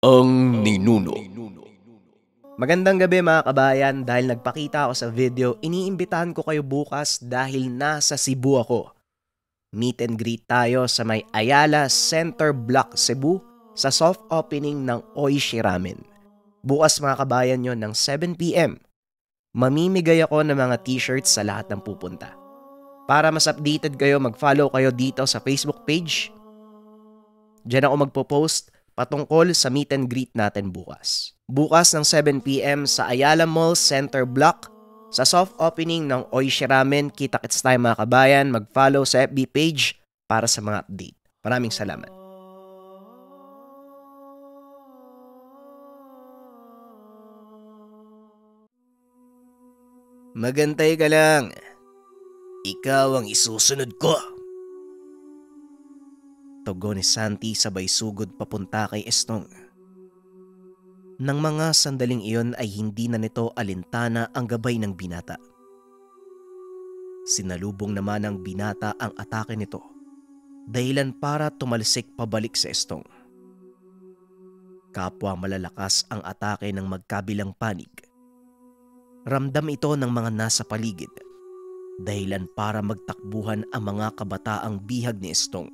Ang ninuno. Magandang gabi mga kabayan, dahil nagpakita ako sa video, iniimbitahan ko kayo bukas dahil nasa Cebu ako. Meet and greet tayo sa may Ayala Center Block, Cebu sa soft opening ng Oishi Ramen. Bukas mga kabayan yon ng 7 p.m. Mamimigay ako ng mga t-shirts sa lahat ng pupunta. Para mas updated kayo, mag-follow kayo dito sa Facebook page. Diyan ako magpo-post patungkol sa meet and greet natin bukas. Bukas ng 7 p.m. sa Ayala Mall Center Block sa soft opening ng Oishi Ramen. Kita-kits tayo mga kabayan. Mag-follow sa FB page para sa mga update. Maraming salamat. Magantay ka lang. Ikaw ang isusunod ko. Tugon ni Santi sabay sugod papunta kay Estong. Nang mga sandaling iyon ay hindi na nito alintana ang gabay ng binata. Sinalubong naman ng binata ang atake nito, dahilan para tumalsik pabalik sa Estong. Kapwa malalakas ang atake ng magkabilang panig. Ramdam ito ng mga nasa paligid, dahilan para magtakbuhan ang mga kabataang bihag ni Estong.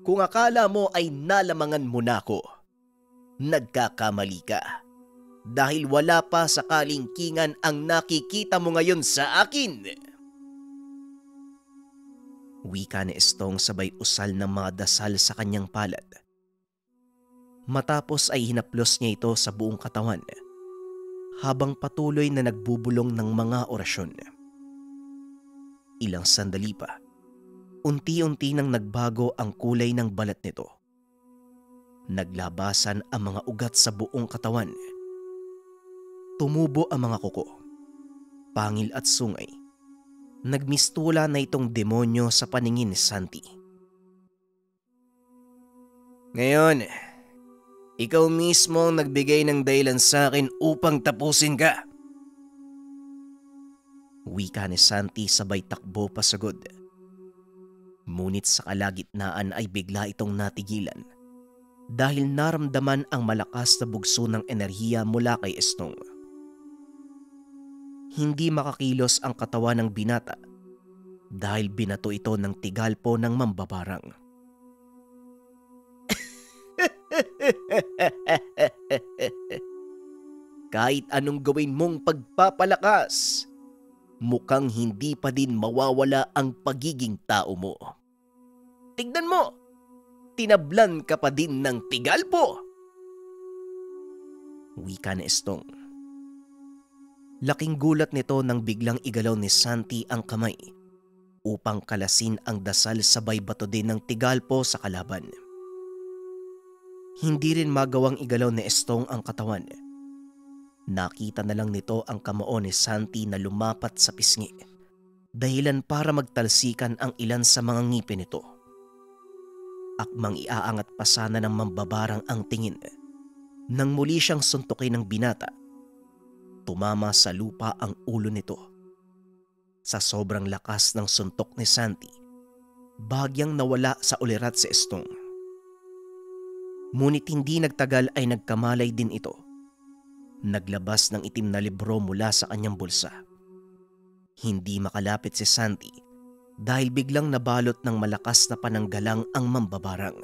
Kung akala mo ay nalamangan mo na ako, nagkakamali ka. Dahil wala pa sa kalingkingan ang nakikita mo ngayon sa akin. Wika ni Estong sabay usal ng mga dasal sa kanyang palad. Matapos ay hinaplos niya ito sa buong katawan habang patuloy na nagbubulong ng mga orasyon. Ilang sandali pa, unti-unti nang nagbago ang kulay ng balat nito. Naglabasan ang mga ugat sa buong katawan. Tumubo ang mga kuko, pangil at sungay. Nagmistula na itong demonyo sa paningin ni Santi. Ngayon, ikaw mismo ang nagbigay ng dahilan sa akin upang tapusin ka. Wika ni Santi sabay takbo pasagod. Ngunit sa kalagitnaan ay bigla itong natigilan dahil naramdaman ang malakas na bugso ng enerhiya mula kay Estong. Hindi makakilos ang katawan ng binata dahil binato ito ng tigalpo ng mambabarang. Kahit anong gawin mong pagpapalakas, mukhang hindi pa din mawawala ang pagiging tao mo. Tignan mo, tinablan ka pa din ng tigalpo. Wika ni Estong. Laking gulat nito nang biglang igalaw ni Santi ang kamay upang kalasin ang dasal sabay bato din ng tigalpo sa kalaban. Hindi rin magawang igalaw ni Estong ang katawan. Nakita na lang nito ang kamao ni Santi na lumapat sa pisngi, dahilan para magtalsikan ang ilan sa mga ngipin nito. Akmang iaangat pa sana ng mambabarang ang tingin nang muli siyang suntukin ng binata. Tumama sa lupa ang ulo nito. Sa sobrang lakas ng suntok ni Santi, bahagyang nawala sa ulirat si Estong. Ngunit hindi nagtagal ay nagkamalay din ito. Naglabas ng itim na libro mula sa kanyang bulsa. Hindi makalapit si Santi dahil biglang nabalot ng malakas na pananggalang ang mambabarang.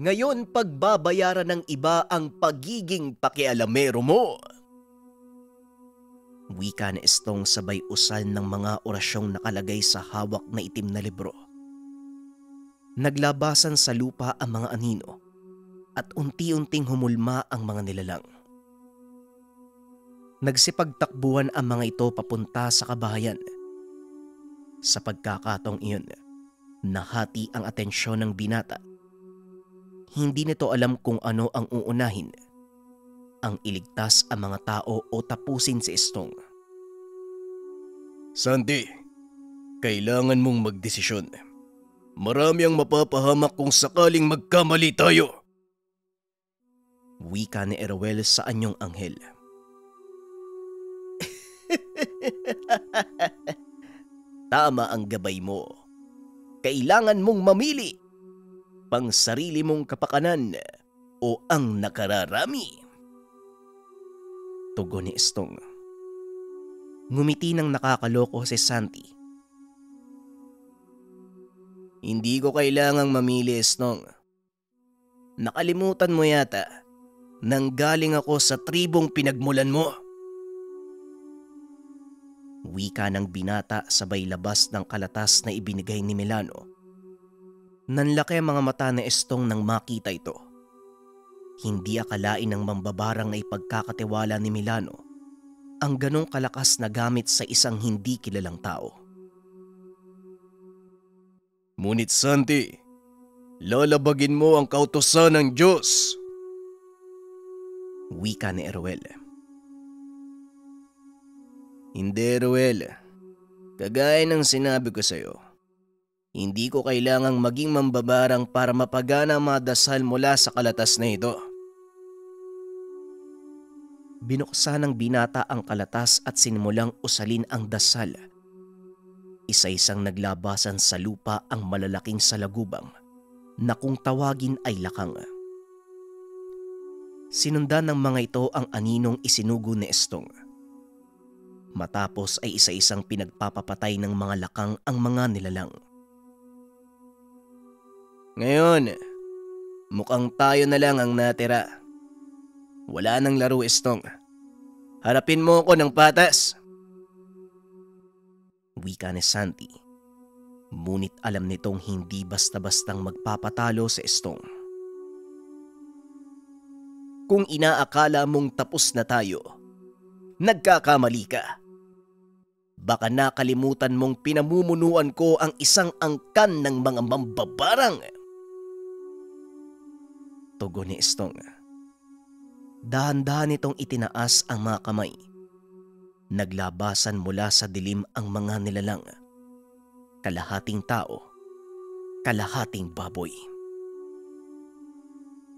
Ngayon pagbabayaran ng iba ang pagiging pakialamero mo. Wika ni Estong sabay usal ng mga orasyong nakalagay sa hawak na itim na libro. Naglabasan sa lupa ang mga anino at unti-unting humulma ang mga nilalang. Nagsipagtakbuhan ang mga ito papunta sa kabahayan. Sa pagkakataong iyon, nahati ang atensyon ng binata. Hindi nito alam kung ano ang uunahin, ang iligtas ang mga tao o tapusin si Estong. Santi, kailangan mong magdesisyon. Marami ang mapapahamak kung sakaling magkamali tayo. Wika ni Eruel sa anyong anghel. Tama ang gabay mo. kailangan mong mamili. Pang sarili mong kapakanan o ang nakararami. Tugon ni Estong. Ngumiti ng nakakaloko si Santi. Hindi ko kailangang mamili, Estong. Nakalimutan mo yata nang galing ako sa tribong pinagmulan mo. Wika ng binata sabay labas ng kalatas na ibinigay ni Milano. Nanlaki ang mga mata ni Estong nang makita ito. Hindi akalain ng mambabarang na ipagkakatiwala ni Milano ang ganong kalakas na gamit sa isang hindi kilalang tao. Ngunit Santi, lalabagin mo ang kautusan ng Diyos. Wika ni Eruel. Hindi, Eruel. Kagaya ng sinabi ko sa'yo, hindi ko kailangang maging mambabarang para mapagana ang mga dasal mula sa kalatas na ito. Binuksan ng binata ang kalatas at sinimulang usalin ang dasal. Isa-isang naglabasan sa lupa ang malalaking salagubang na kung tawagin ay lakang. Sinundan ng mga ito ang aninong isinugo ni Estong. Matapos ay isa-isang pinagpapapatay ng mga lakang ang mga nilalang. Ngayon, mukhang tayo na lang ang natira. Wala nang laro, Estong. Harapin mo ko ng patas. Wika ni Santi. Ngunit alam nitong hindi basta-bastang magpapatalo si Estong. Kung inaakala mong tapos na tayo, nagkakamali ka. Baka nakalimutan mong pinamumunuan ko ang isang angkan ng mga mambabarang. Tugon ni Estong. Dahan-dahan itong itinaas ang mga kamay. Naglabasan mula sa dilim ang mga nilalang. Kalahating tao, kalahating baboy.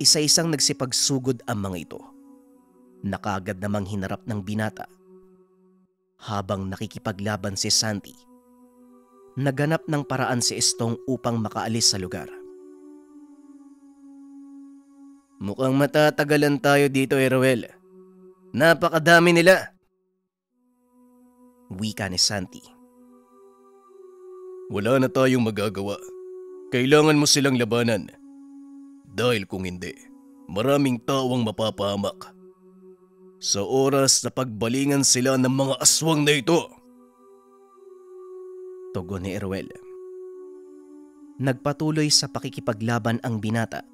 Isa-isang nagsipagsugod ang mga ito. Nakagad namang hinarap ng binata. Habang nakikipaglaban si Santi, naganap ng paraan si Estong upang makaalis sa lugar. Mukhang matatagalan tayo dito, Eruel. Napakadami nila. Wika ni Santi. Wala na tayong magagawa. Kailangan mo silang labanan. Dahil kung hindi, maraming tao ang mapapahamak. Sa oras na pagbalingan sila ng mga aswang na ito. Tugon ni Eruel. Nagpatuloy sa pakikipaglaban ang binata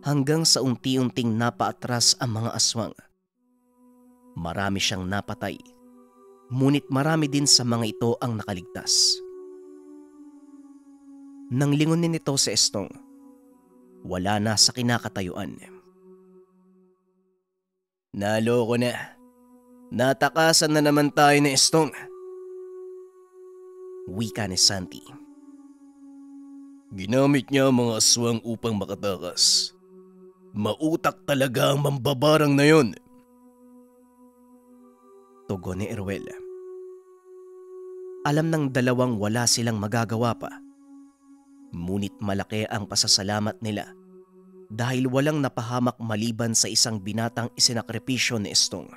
hanggang sa unti-unting napaatras ang mga aswang. Marami siyang napatay, ngunit marami din sa mga ito ang nakaligtas. Nang lingunin nito si Estong, wala na sa kinakatayuan. Naloko na. Natakasan na naman tayo ni Estong. Wika ni Santi. Ginamit niya ang mga aswang upang makatakas. Mautak talaga ang mambabarang na yon. Tugon ni Eruel. Alam ng dalawang wala silang magagawa pa. Ngunit malaki ang pasasalamat nila dahil walang napahamak maliban sa isang binatang isinakripisyo ni Estong.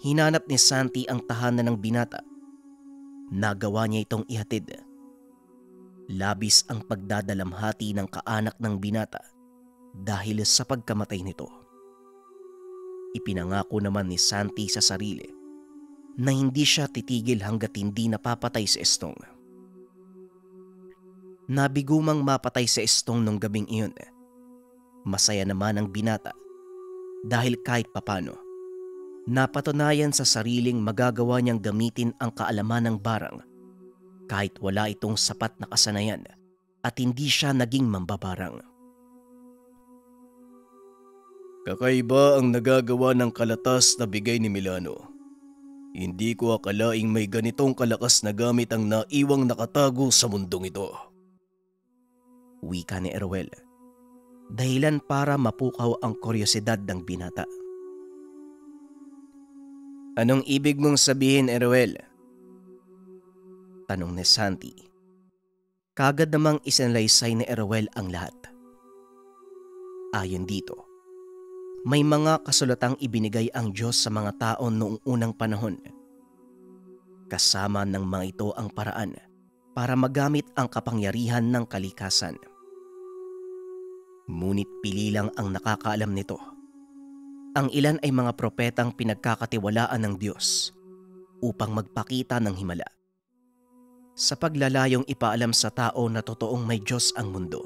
Hinanap ni Santi ang tahanan ng binata. Nagawa niya itong ihatid. Labis ang pagdadalamhati ng kaanak ng binata dahil sa pagkamatay nito. Ipinangako naman ni Santi sa sarili na hindi siya titigil hanggat hindi napapatay si Estong. Nabigumang mapatay si Estong nung gabing iyon. Masaya naman ang binata dahil kahit papano, napatunayan sa sariling magagawa niyang gamitin ang kaalaman ng barang kahit wala itong sapat na kasanayan at hindi siya naging mambabarang. Kakaiba ang nagagawa ng kalatas na bigay ni Milano. Hindi ko akalaing may ganitong kalakas na gamit ang naiwang nakatago sa mundong ito. Wika ni Eruel. Dahilan para mapukaw ang kuryosidad ng binata. Anong ibig mong sabihin, Eruel? Tanong ni Santi. Kagad namang isinalaysay ni Erwel ang lahat. Ayon dito, may mga kasulatang ibinigay ang Diyos sa mga tao noong unang panahon. Kasama ng mga ito ang paraan para magamit ang kapangyarihan ng kalikasan. Ngunit pili lang ang nakakaalam nito. Ang ilan ay mga propetang pinagkakatiwalaan ng Diyos upang magpakita ng himala, sa paglalayong ipaalam sa tao na totoong may Diyos ang mundo.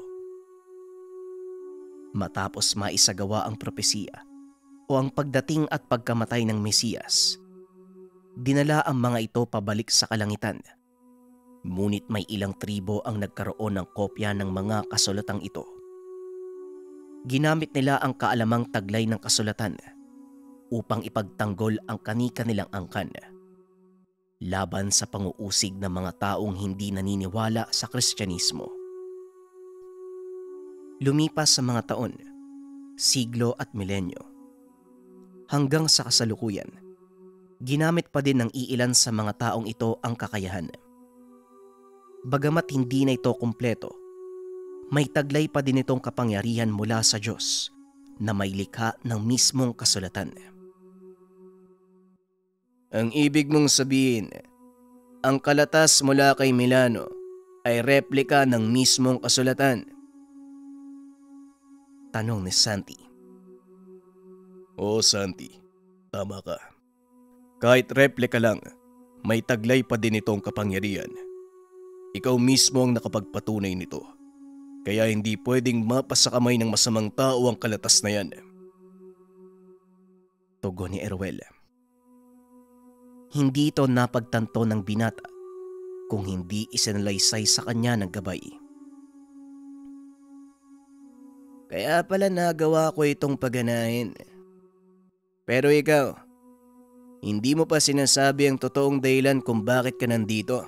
Matapos maisagawa ang propesiya o ang pagdating at pagkamatay ng Mesiyas, dinala ang mga ito pabalik sa kalangitan. Ngunit may ilang tribo ang nagkaroon ng kopya ng mga kasulatang ito. Ginamit nila ang kaalamang taglay ng kasulatan upang ipagtanggol ang kani-kanilang angkan laban sa panguusig ng mga taong hindi naniniwala sa Kristyanismo. Lumipas sa mga taon, siglo at milenyo, hanggang sa kasalukuyan, ginamit pa din ng iilan sa mga taong ito ang kakayahan. Bagamat hindi na ito kumpleto, may taglay pa din itong kapangyarihan mula sa Diyos na may likha ng mismong kasulatan. Ang ibig mong sabihin, ang kalatas mula kay Milano ay replika ng mismong kasulatan? Tanong ni Santi. Oo, Santi. Tama ka. Kahit replika lang, may taglay pa din itong kapangyarihan. Ikaw mismo ang nakapagpatunay nito. Kaya hindi pwedeng mapasakamay ng masamang tao ang kalatas na yan. Tugon ni Erwel. Hindi ito napagtanto ng binata kung hindi isinalaysay sa kanya ng gabay. Kaya pala nagawa ko itong pagganahin. Pero ikaw, hindi mo pa sinasabi ang totoong dahilan kung bakit ka nandito?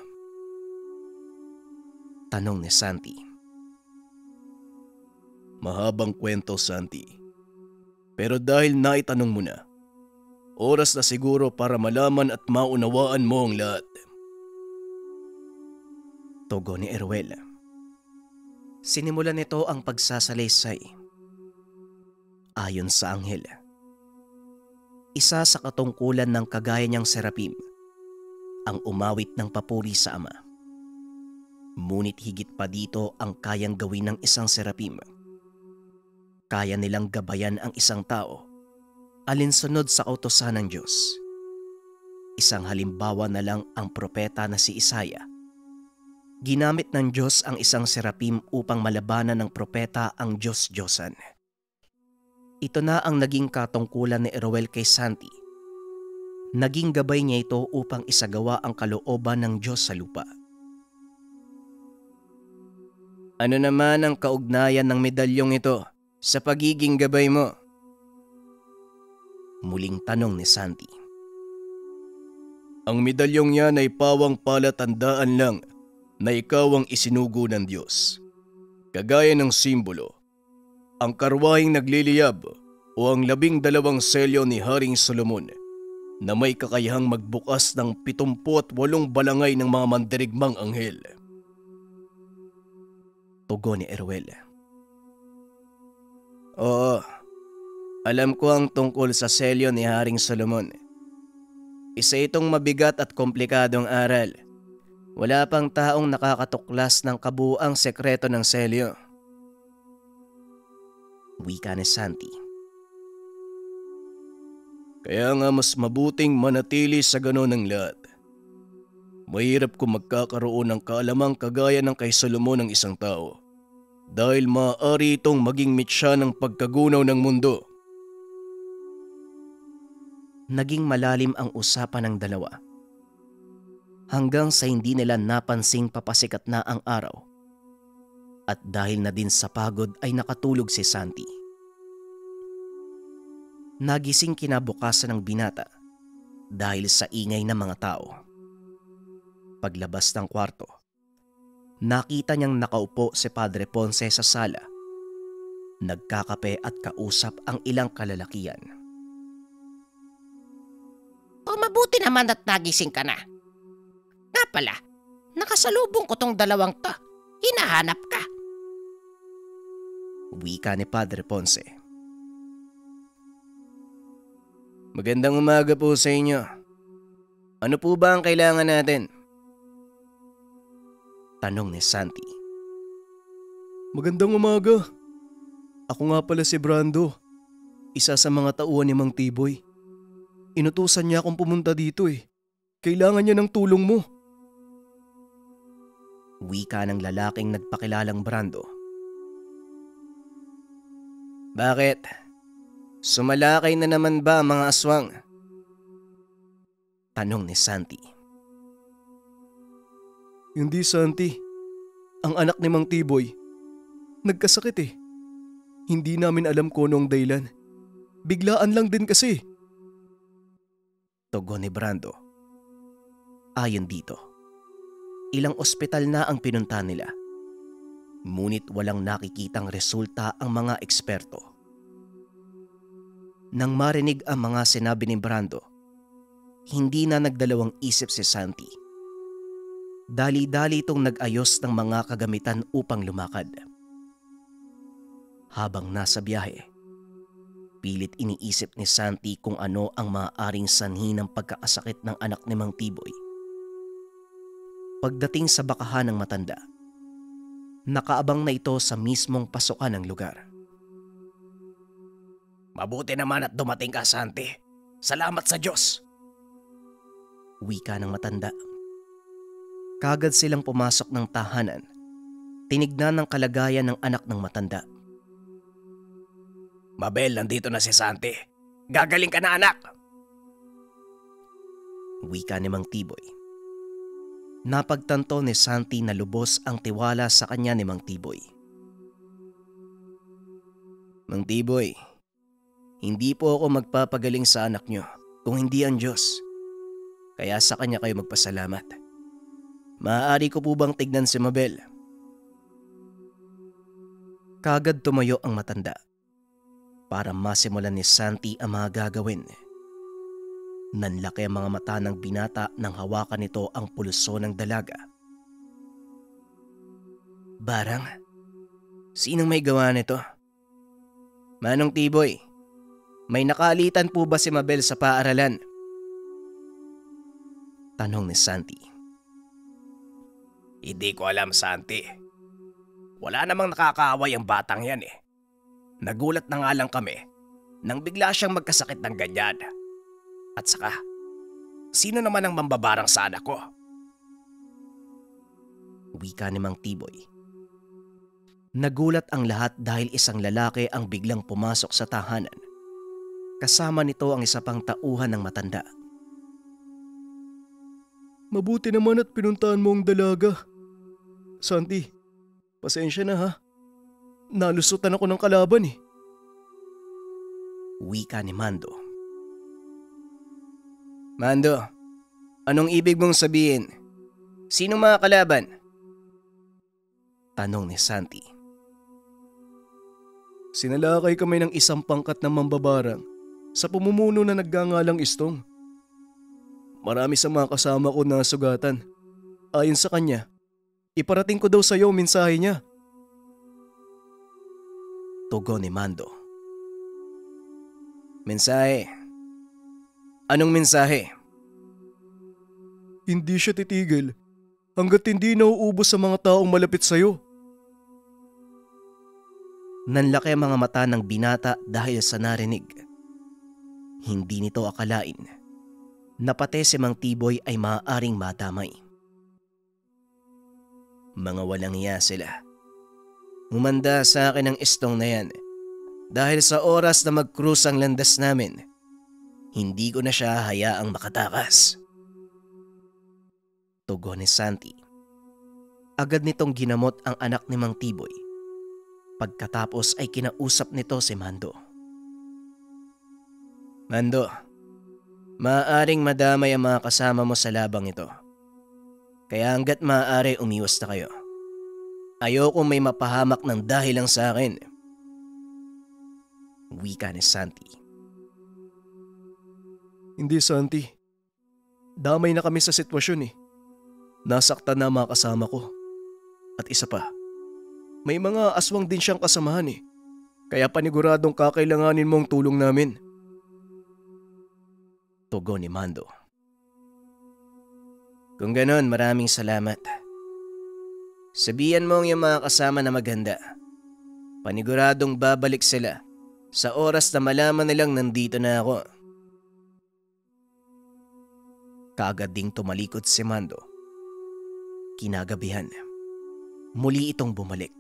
Tanong ni Santi. Mahabang kwento, Santi. Pero dahil naitanong mo na, oras na siguro para malaman at maunawaan mo ang lahat. Tugon ni Erwel. Sinimulan nito ang pagsasalaysay. Ayon sa anghel, isa sa katungkulan ng kagaya niyang serapim ang umawit ng papuri sa Ama. Ngunit higit pa dito ang kayang gawin ng isang serapim. Kaya nilang gabayan ang isang tao alinsunod sa kautusan ng Diyos. Isang halimbawa na lang ang propeta na si Isaya. Ginamit ng Diyos ang isang serapim upang malabanan ng propeta ang Diyos-Diyosan. Ito na ang naging katungkulan ni Erwel kay Santi. Naging gabay niya ito upang isagawa ang kalooban ng Diyos sa lupa. Ano naman ang kaugnayan ng medalyong ito sa pagiging gabay mo? Muling tanong ni Santi. Ang medalyong yan ay pawang palatandaan lang na ikaw ang isinugo ng Diyos. Kagaya ng simbolo, ang karwaheng nagliliyab o ang 12 selyo ni Haring Solomon na may kakayahang magbukas ng 78 balangay ng mga mandirigmang anghel. Tugon ni Erwel. Oo, alam ko ang tungkol sa selyo ni Haring Solomon. Isa itong mabigat at komplikadong aral. Wala pang taong nakakatuklas ng kabuuang sekreto ng selyo. Wika ni Santi. Kaya nga mas mabuting manatili sa ganon ng lahat. Mahirap kung magkakaroon ng kaalamang kagaya ng kay Solomon ng isang tao. Dahil maaari itong maging mitya ng pagkagunaw ng mundo. Naging malalim ang usapan ng dalawa. Hanggang sa hindi nila napansing papasikat na ang araw. At dahil na din sa pagod ay nakatulog si Santi. Nagising kinabukasan ng binata dahil sa ingay ng mga tao. Paglabas ng kwarto, nakita niyang nakaupo si Padre Ponce sa sala. Nagkakape at kausap ang ilang kalalakian. O mabuti naman at nagising ka na. Nga pala, Nakasalubong ko tong dalawang to. Hinahanap ka. Wika ni Padre Ponce. Magandang umaga po sa inyo. Ano po ba ang kailangan natin? Tanong ni Santi. Magandang umaga. Ako nga pala si Brando, isa sa mga tauhan ni Mang Tiboy. Inutusan niya akong pumunta dito eh. Kailangan niya ng tulong mo. Wika ng lalaking nagpakilalang Brando. Bakit? Sumalakay na naman ba ang mga aswang? Tanong ni Santi. Hindi Santi. Ang anak ni Mang Tiboy. Nagkasakit eh. Hindi namin alam kung anong dahilan. Biglaan lang din kasi. Tugon ni Brando. Ayon dito, ilang ospital na ang pinunta nila. Ngunit walang nakikitang resulta ang mga eksperto. Nang marinig ang mga sinabi ni Brando, hindi na nagdalawang isip si Santi. Dali-dali itong nag-ayos ng mga kagamitan upang lumakad. Habang nasa biyahe, pilit iniisip ni Santi kung ano ang maaaring sanhi ng pagkakasakit ng anak ni Mang Tiboy. Pagdating sa bakahan ng matanda, nakaabang na ito sa mismong pasukan ng lugar. Mabuti naman at dumating ka, Santi. Salamat sa Diyos. Wika ng matanda. Kagad silang pumasok ng tahanan. Tinignan ng kalagayan ng anak ng matanda. Mabel, nandito na si Santi. Gagaling ka na, anak. Wika ni Mang Tiboy. Napagtanto ni Santi na lubos ang tiwala sa kanya ni Mang Tiboy. Mang Tiboy, hindi po ako magpapagaling sa anak niyo kung hindi ang Diyos. Kaya sa kanya kayo magpasalamat. Maaari ko po bang tignan si Mabel? Kagad tumayo ang matanda para masimulan ni Santi ang mga gagawin. Nanlaki ang mga mata ng binata nang hawakan nito ang pulso ng dalaga. Barang, sinong may gawa nito? Manong Tiboy, may nakaalitan po ba si Mabel sa paaralan? Tanong ni Santi. Hindi ko alam, Santi. Wala namang nakakaaway ang batang yan eh. Nagulat na nga lang kami nang bigla siyang magkasakit ng ganyan. At saka, sino naman ang mambabarang sa anak ko? Wika ni Mang Tiboy. Nagulat ang lahat dahil isang lalaki ang biglang pumasok sa tahanan. Kasama nito ang isa pang tauhan ng matanda. Mabuti naman at pinuntahan mo ang dalaga. Santi, pasensya na ha. Nalusutan ako ng kalaban eh. Wika ni Mando. Mando, anong ibig mong sabihin? Sino mga kalaban? Tanong ni Santi. Sinalakay kami ng isang pangkat ng mambabarang sa pumumuno na nagngangalang Istong. Marami sa mga kasama ko na sugatan. Ayon sa kanya, iparating ko daw sa iyo ang mensahe niya. Tugon ni Mando. Mensahe? Anong mensahe? Hindi siya titigil hanggat hindi nauubos sa mga taong malapit sa iyo. Nanlaki ang mga mata ng binata dahil sa narinig. Hindi nito akalain na pati si Mang Tiboy ay maaaring madamay. Mga walang iya sila. Humanda sa akin ang Istong na yan dahil sa oras na mag-cruise ang landas namin, hindi ko na siya hayaang makatakas. Tugon ni Santi. Agad nitong ginamot ang anak ni Mang Tiboy. Pagkatapos ay kinausap nito si Mando. Mando, maaaring madamay ang mga kasama mo sa labang ito. Kaya hanggat maaari umiwas na kayo. Ayoko may mapahamak ng dahil lang sa akin. Wika ni Santi. Hindi Santi. Damay na kami sa sitwasyon eh. Nasaktan na mga kasama ko. At isa pa, may mga aswang din siyang kasamahan eh. Kaya paniguradong kakailanganin mo ang tulong namin. Tugon ni Mando. Kung ganon, maraming salamat. Sabihan mo ang iyong mga kasama na maganda. Paniguradong babalik sila sa oras na malaman nilang nandito na ako. Kaagad ding tumalikod si Mando. Kinagabihan, muli itong bumalik.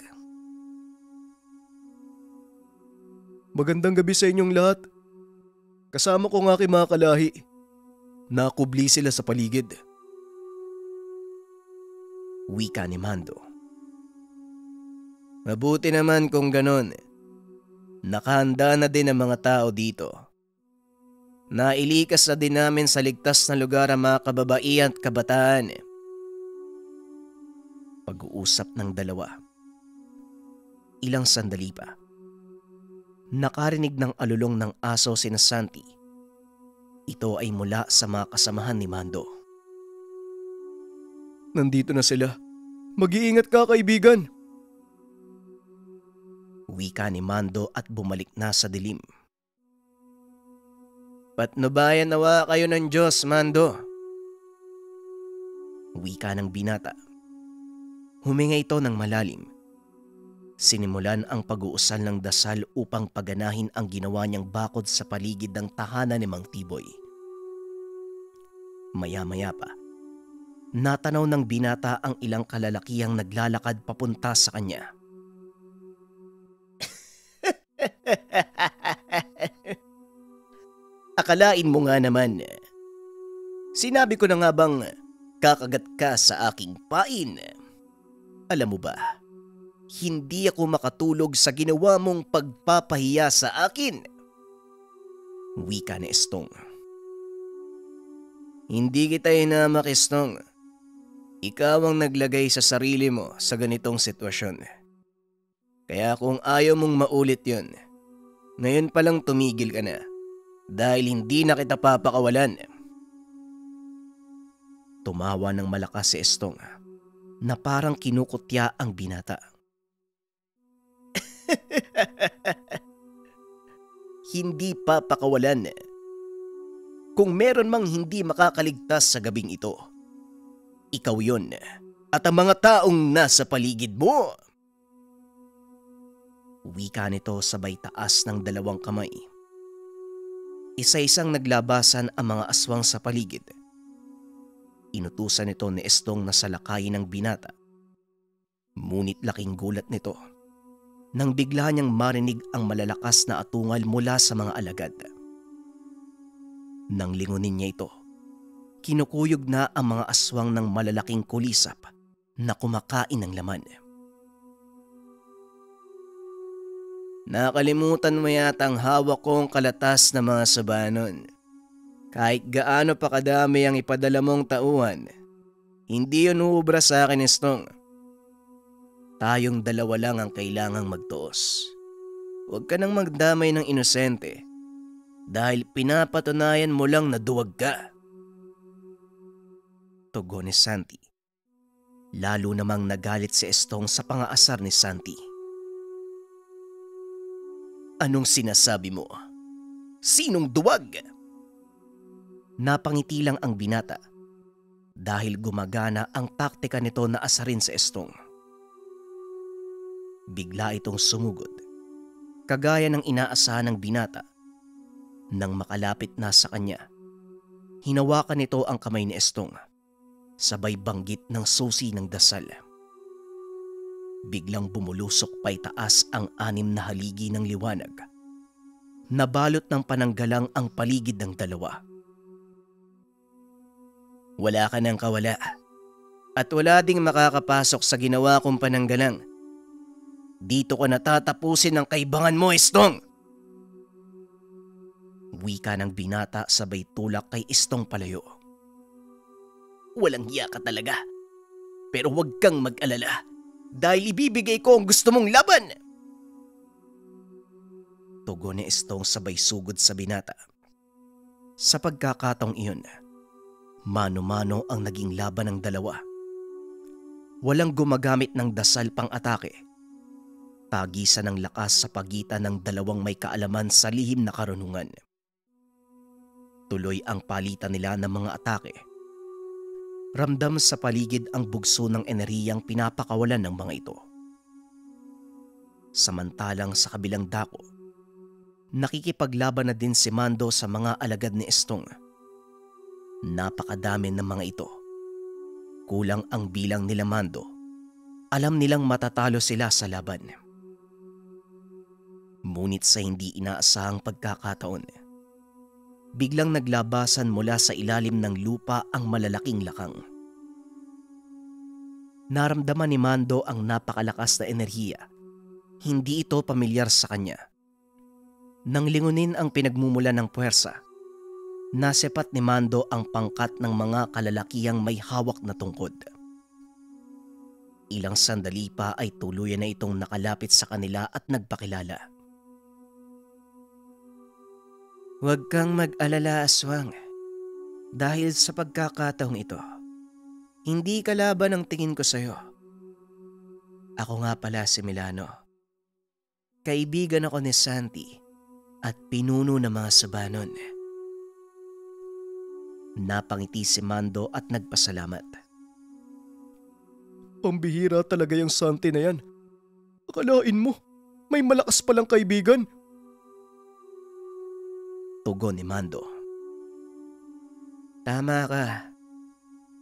Magandang gabi sa inyong lahat. Kasama ko ang aking mga kalahi. Nakubli sila sa paligid. Wika ni Mando. Mabuti naman kung ganon. Nakahanda na din ang mga tao dito. Nailikas na din namin sa ligtas na lugar ang mga kababaihan at kabataan. Pag-uusap ng dalawa. Ilang sandali pa. Nakarinig ng alulong ng aso sina Santi. Ito ay mula sa mga kasamahan ni Mando. Nandito na sila. Mag-iingat ka, kaibigan. Wika ni Mando at bumalik na sa dilim. Patnubayan nawa kayo ng Diyos, Mando. Wika ng binata. Huminga ito ng malalim. Sinimulan ang pag-uusal ng dasal upang paganahin ang ginawa niyang bakod sa paligid ng tahanan ni Mang Tiboy. Maya-maya pa, natanaw ng binata ang ilang kalalakihang naglalakad papunta sa kanya. Akalain mo nga naman, sinabi ko na nga bang kakagat ka sa aking pain? Alam mo ba, hindi ako makatulog sa ginawa mong pagpapahiya sa akin. Wika ni Estong. Hindi kita inamak, Estong. Ikaw ang naglagay sa sarili mo sa ganitong sitwasyon. Kaya kung ayaw mong maulit yun, ngayon palang tumigil ka na dahil hindi na kita papakawalan. Tumawa ng malakas si Estong na parang kinukutya ang binata. Hindi papakawalan. Kung meron mang hindi makakaligtas sa gabing ito, ikaw yun at ang mga taong nasa paligid mo. Wika nito sabay taas ng dalawang kamay. Isa-isang naglabasan ang mga aswang sa paligid. Inutusan nito ni Estong na salakayin ng binata. Ngunit laking gulat nito nang bigla niyang marinig ang malalakas na atungal mula sa mga alagad. Nang lingunin niya ito, kinukuyog na ang mga aswang ng malalaking kulisap na kumakain ng laman. Nakalimutan mo yata ang hawak kong kalatas na mga sabanon. Kahit gaano pa kadami ang ipadala mong tauhan, hindi yun uubra sa akin, Estong. Tayong dalawa lang ang kailangang magtuos. Huwag ka nang magdamay ng inosente dahil pinapatunayan mo lang na duwag ka. Tugon ni Santi. Lalo namang nagalit si Estong sa pangaasar ni Santi. Anong sinasabi mo? Sinong duwag? Napangiti lang ang binata dahil gumagana ang taktika nito na asarin si Estong. Bigla itong sumugod, kagaya ng inaasahan ng binata. Nang makalapit na sa kanya, hinawakan nito ang kamay ni Estong, sabay banggit ng susi ng dasal. Biglang bumulusok pa'y taas ang 6 na haligi ng liwanag. Nabalot ng pananggalang ang paligid ng dalawa. Wala ka nang kawala at wala ding makakapasok sa ginawa kong pananggalang. Dito ko natatapusin ang kaibangan mo, Estong! Wika ng binata sabay tulak kay Estong palayo. Walang hiya ka talaga. Pero huwag kang mag-alala dahil ibibigay ko ang gusto mong laban. Tugon ni Estong sabay sugod sa binata. Sa pagkakataong iyon, mano-mano ang naging laban ng dalawa Walang gumagamit ng dasal pang atake. Tagisan ng lakas sa pagitan ng dalawang may kaalaman sa lihim na karunungan. Tuloy ang palitan nila ng mga atake. Ramdam sa paligid ang bugso ng enerhiyang pinapakawalan ng mga ito. Samantalang sa kabilang dako, nakikipaglaban na din si Mando sa mga alagad ni Estong. Napakadami ng mga ito. Kulang ang bilang nila Mando. Alam nilang matatalo sila sa laban. Ngunit sa hindi inaasahang pagkakataon, biglang naglabasan mula sa ilalim ng lupa ang malalaking lakang. Naramdaman ni Mando ang napakalakas na enerhiya. Hindi ito pamilyar sa kanya. Nang lingunin ang pinagmumula ng puwersa, nasepat ni Mando ang pangkat ng mga kalalakihang may hawak na tungkod. Ilang sandali pa ay tuluyan na itong nakalapit sa kanila at nagpakilala. Huwag kang mag-alala, aswang. Dahil sa pagkakataong ito, hindi kalaban ang tingin ko sa'yo. Ako nga pala si Milano. Kaibigan ako ni Santi at pinuno ng mga Sabanon. Napangiti si Mando at nagpasalamat. Pambihira talaga yung Santi na yan. Akalain mo, may malakas palang kaibigan. Tugon ni Mando. Tama ka.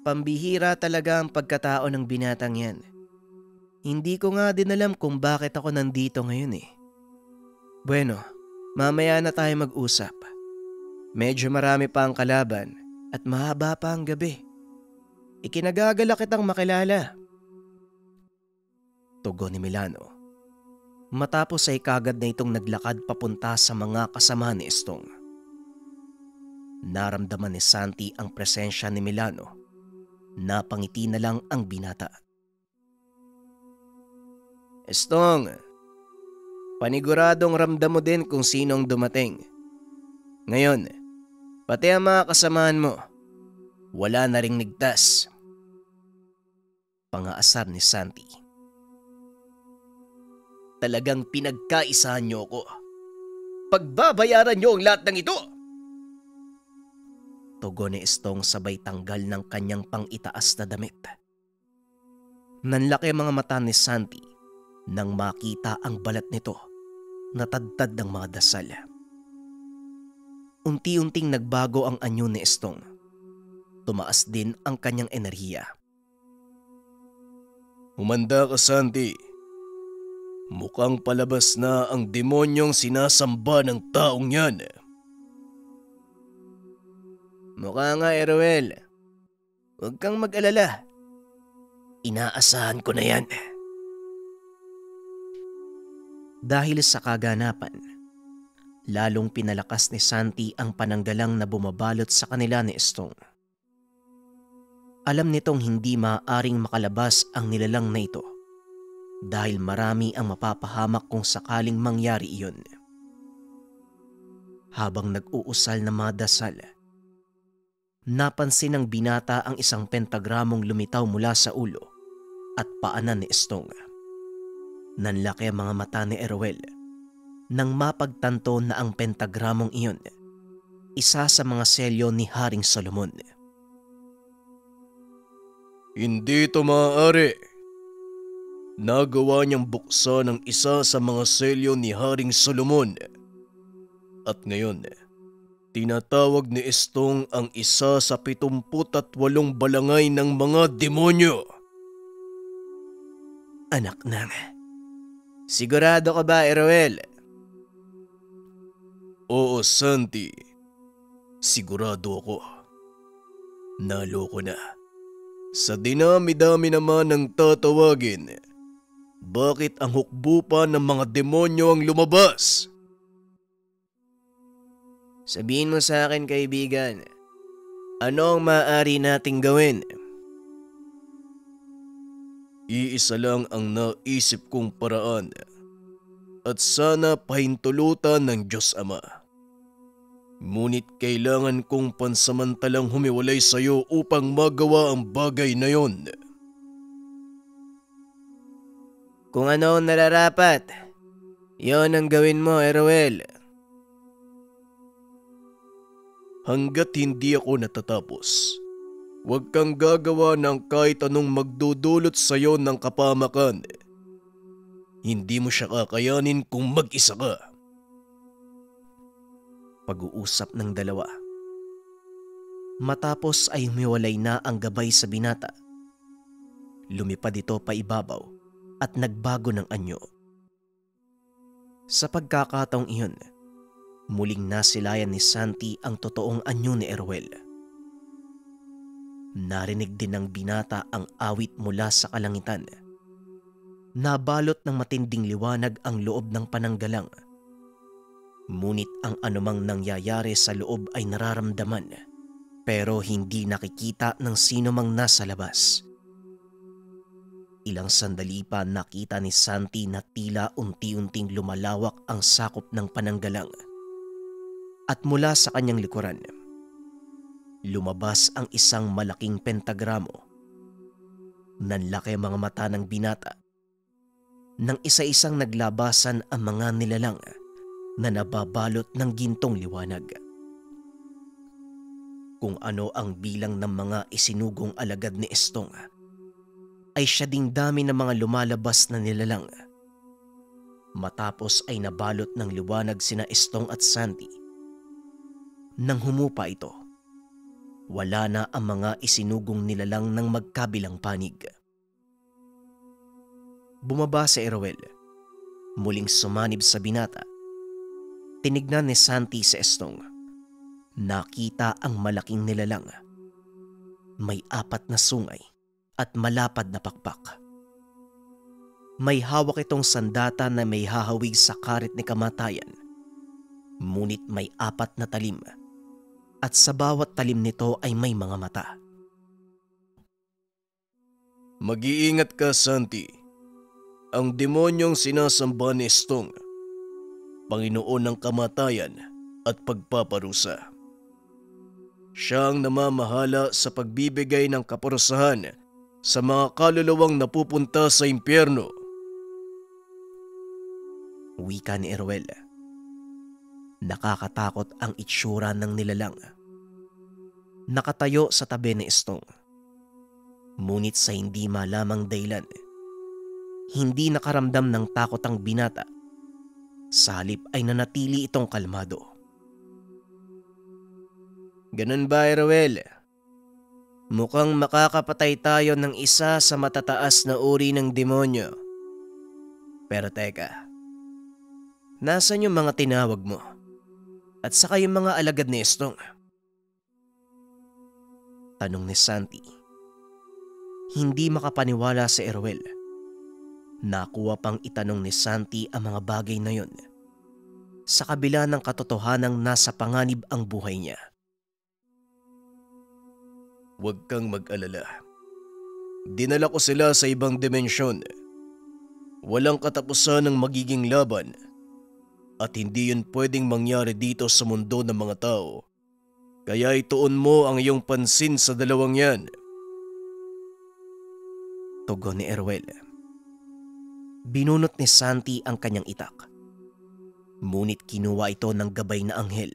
Pambihira talaga ang pagkatao ng binatang yan. Hindi ko nga din alam kung bakit ako nandito ngayon eh. Bueno, mamaya na tayo mag-usap. Medyo marami pa ang kalaban at mahaba pa ang gabi. Ikinagagala kitang makilala. Tugon ni Milano. Matapos ay kagad na itong naglakad papunta sa mga kasama ni Estong. Naramdaman ni Santi ang presensya ni Milano. Napangiti na lang ang binata. Estong, paniguradong ramdam mo din kung sinong dumating. Ngayon, pati ang mga kasamahan mo, wala na ring ligtas. Pangaasar ni Santi. Talagang pinagkaisahan niyo ko. Pagbabayaran niyo ang lahat ng ito! Tugon ni Estong sabay tanggal ng kanyang pang-itaas na damit. Nanlaki ang mga mata ni Santi nang makita ang balat nito na tadtad ng mga dasal. Unti-unting nagbago ang anyo ni Estong. Tumaas din ang kanyang enerhiya. Humanda ka, Santi. Mukhang palabas na ang demonyong sinasamba ng taong yan. Mukha nga, Eruel. Huwag kang mag-alala. Inaasahan ko na yan. Dahil sa kaganapan, lalong pinalakas ni Santi ang pananggalang na bumabalot sa kanila ni Estong. Alam nitong hindi maaaring makalabas ang nilalang na ito dahil marami ang mapapahamak kung sakaling mangyari iyon. Habang nag-uusal ng mga dasal, napansin ng binata ang isang pentagramong lumitaw mula sa ulo at paanan ni Estong. Nanlaki ang mga mata ni Eruel nang mapagtanto na ang pentagramong iyon, isa sa mga selyo ni Haring Solomon. Hindi ito maaari. Nagawa niyang buksan ang isa sa mga selyo ni Haring Solomon. At ngayon, tinatawag ni Estong ang isa sa 78 balangay ng mga demonyo. Anak nang, sigurado ka ba, Eruel? Oo, Santi. Sigurado ako. Naloko na. Sa dinami-dami naman ng tatawagin, bakit ang hukbo pa ng mga demonyo ang lumabas? Sabihin mo sa akin, kaibigan, ano ang maaari nating gawin? Iisa lang ang naisip kong paraan at sana pahintulutan ng Diyos Ama. Ngunit kailangan kong pansamantalang humiwalay sa iyo upang magawa ang bagay na yon. Kung ano ang nararapat, yon ang gawin mo, Erwel. Hanggat hindi ako natatapos, huwag kang gagawa ng kahit anong magdudulot sa'yo ng kapamakan. Hindi mo siya kakayanin kung mag-isa ka. Pag-uusap ng dalawa. Matapos ay humiwalay na ang gabay sa binata. Lumipad ito pa ibabaw at nagbago ng anyo. Sa pagkakataong iyon, muling nasilayan ni Santi ang totoong anyo ni Erwel. Narinig din ng binata ang awit mula sa kalangitan. Nabalot ng matinding liwanag ang loob ng pananggalang. Ngunit ang anumang nangyayari sa loob ay nararamdaman, pero hindi nakikita ng sino mang nasa labas. Ilang sandali pa nakita ni Santi na tila unti-unting lumalawak ang sakop ng pananggalang. At mula sa kanyang likuran, lumabas ang isang malaking pentagramo. Nanlaki ang mga mata ng binata. Nang isa-isang naglabasan ang mga nilalang na nababalot ng gintong liwanag. Kung ano ang bilang ng mga isinugong alagad ni Estong, ay siya ding dami ng mga lumalabas na nilalang. Matapos ay nabalot ng liwanag sina Estong at Santi. Nang humupa ito, wala na ang mga isinugong nilalang ng magkabilang panig. Bumaba si Erwel, muling sumanib sa binata. Tinignan ni Santi si Estong. Nakita ang malaking nilalang. May 4 na sungay at malapad na pakpak. May hawak itong sandata na may hahawig sa karit ni kamatayan. Ngunit may 4 na talim. At sa bawat talim nito ay may mga mata. Mag-iingat ka, Santi. Ang demonyong sinasamba ni Estong, Panginoon ng kamatayan at pagpaparusa. Siya ang namamahala sa pagbibigay ng kaparusahan sa mga kaluluwang napupunta sa impyerno. Wika ni Erwel. Nakakatakot ang itsura ng nilalang. Nakatayo sa tabi ni Estong. Ngunit sa hindi malamang dahilan, hindi nakaramdam ng takot ang binata. Sa halip ay nanatili itong kalmado. Ganun ba, Erwel? Mukhang makakapatay tayo ng isa sa matataas na uri ng demonyo. Pero teka, nasan yung mga tinawag mo? At saka yung mga alagad ni Estong? Tanong ni Santi. Hindi makapaniwala si Erwel. Nakuha pang itanong ni Santi ang mga bagay na yon. Sa kabila ng katotohanang nasa panganib ang buhay niya. Huwag kang mag-alala. Dinala ko sila sa ibang dimensyon. Walang katapusan ng magiging laban. At hindi yun pwedeng mangyari dito sa mundo ng mga tao. Kaya ituon mo ang iyong pansin sa dalawang yan. Tugon ni Erwel. Binunot ni Santi ang kanyang itak. Ngunit kinuha ito ng gabay na anghel.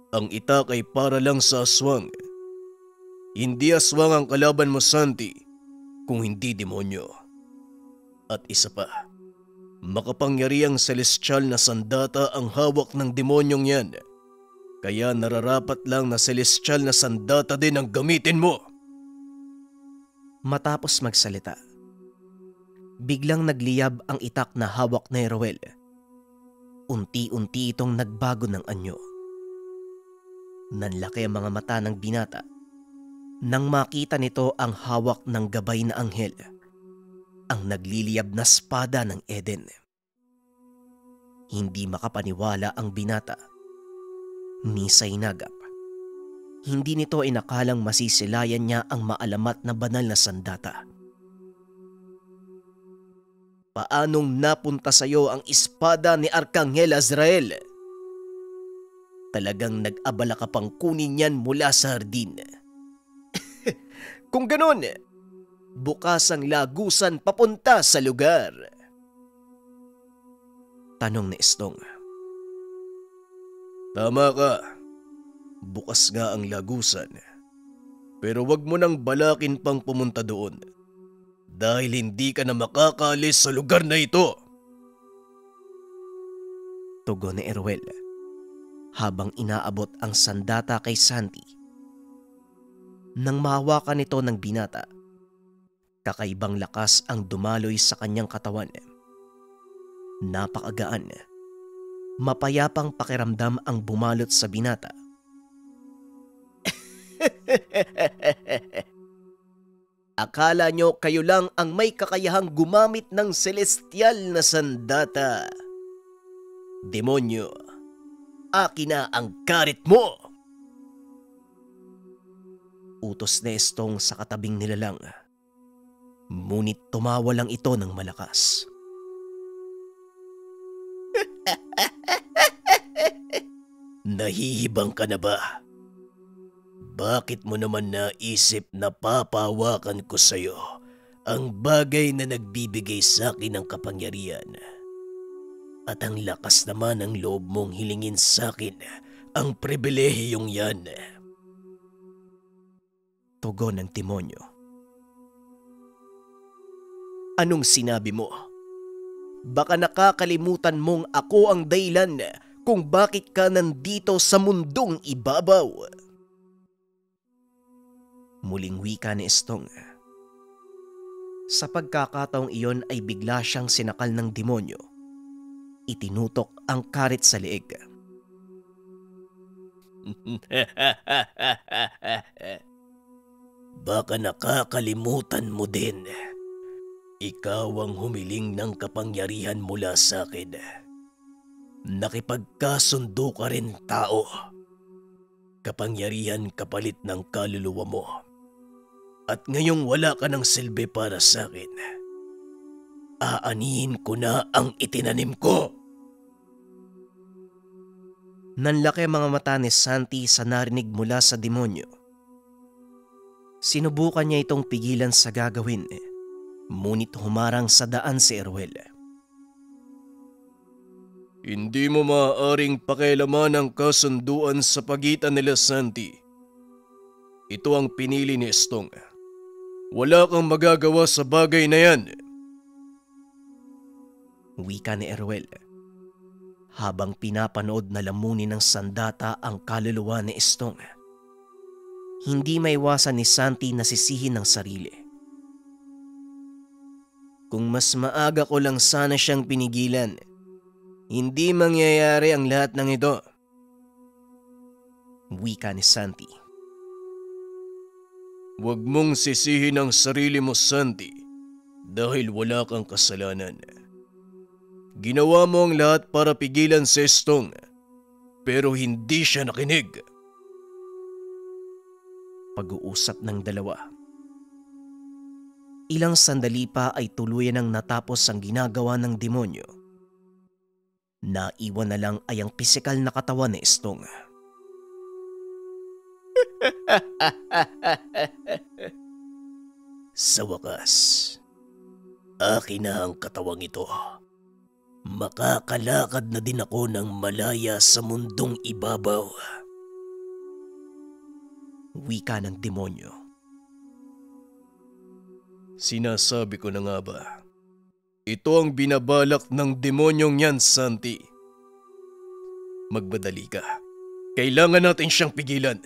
Ang itak ay para lang sa aswang. Hindi aswang ang kalaban mo, Santi, kung hindi demonyo. At isa pa, makapangyariang celestial na sandata ang hawak ng demonyong yan. Kaya nararapat lang na celestial na sandata din ang gamitin mo. Matapos magsalita, biglang nagliyab ang itak na hawak ni Erwel. Unti-unti itong nagbago ng anyo. Nanlaki ang mga mata ng binata nang makita nito ang hawak ng gabay na anghel, ang nagliliyab na espada ng Eden. Hindi makapaniwala ang binata. Ni sa inagap, hindi nito inakalang masisilayan niya ang maalamat na banal na sandata. Paanong napunta sa iyo ang espada ni Arkanghel Azrael? Talagang nag-abala ka pang kunin yan mula sa hardin. Kung ganon, bukas ang lagusan papunta sa lugar. Tanong ni Estong. Tama ka. Bukas nga ang lagusan. Pero wag mo nang balakin pang pumunta doon. Dahil hindi ka na makakaalis sa lugar na ito. Tugon ni Erwel habang inaabot ang sandata kay Santi. Nang mahawakan nito ng binata, kakaibang lakas ang dumaloy sa kanyang katawan. Napakagaan. Mapayapang pakiramdam ang bumalot sa binata. Akala nyo kayo lang ang may kakayahang gumamit ng celestial na sandata. Demonyo, akin na ang karit mo! Utos ni Estong sa katabing nilalang. Ngunit tumawa lang ito ng malakas. Nahihibang ka na ba? Bakit mo naman naisip na papawakan ko sa'yo ang bagay na nagbibigay sa akin ng kapangyarihan? At ang lakas naman ng loob mong hilingin sa akin ang pribilehiyong yan. Tugon ng demonyo. Anong sinabi mo? Baka nakakalimutan mong ako ang dahilan kung bakit ka nandito sa mundong ibabaw. Muling wika ni Estong. Sa pagkakataong iyon ay bigla siyang sinakal ng demonyo. Itinutok ang karit sa leeg. Baka nakakalimutan mo din. Ikaw ang humiling ng kapangyarihan mula sa akin. Nakipagkasundo ka rin tao. Kapangyarihan kapalit ng kaluluwa mo. At ngayong wala ka ng silbi para sa akin. Aanihin ko na ang itinanim ko. Nanlaki ang mga mata ni Santi sa narinig mula sa demonyo. Sinubukan niya itong pigilan sa gagawin, ngunit humarang sa daan si Erwel. Hindi mo maaaring pakialaman ang kasunduan sa pagitan nila, Santi. Ito ang pinili ni Estong. Wala kang magagawa sa bagay na yan. Wika ni Erwel habang pinapanood na lamunin ng sandata ang kaluluwa ni Estong. Hindi maiwasan ni Santi na sisihin ng sarili. Kung mas maaga ko lang sana siyang pinigilan, hindi mangyayari ang lahat ng ito. Wika ni Santi. Huwag mong sisihin ang sarili mo, Santi, dahil wala kang kasalanan. Ginawa mo ang lahat para pigilan si Estong, pero hindi siya nakinig. Pag-uusap ng dalawa. Ilang sandali pa ay tuluyan ng natapos ang ginagawa ng demonyo. Naiwan na lang ay ang pisikal na katawan ni Estong. Sa wakas, akin na ang katawang ito. Makakalakad na din ako ng malaya sa mundong ibabaw. Wika ng demonyo. Sinasabi ko na nga ba, ito ang binabalak ng demonyong yan, Santi. Magbadali ka. Kailangan natin siyang pigilan.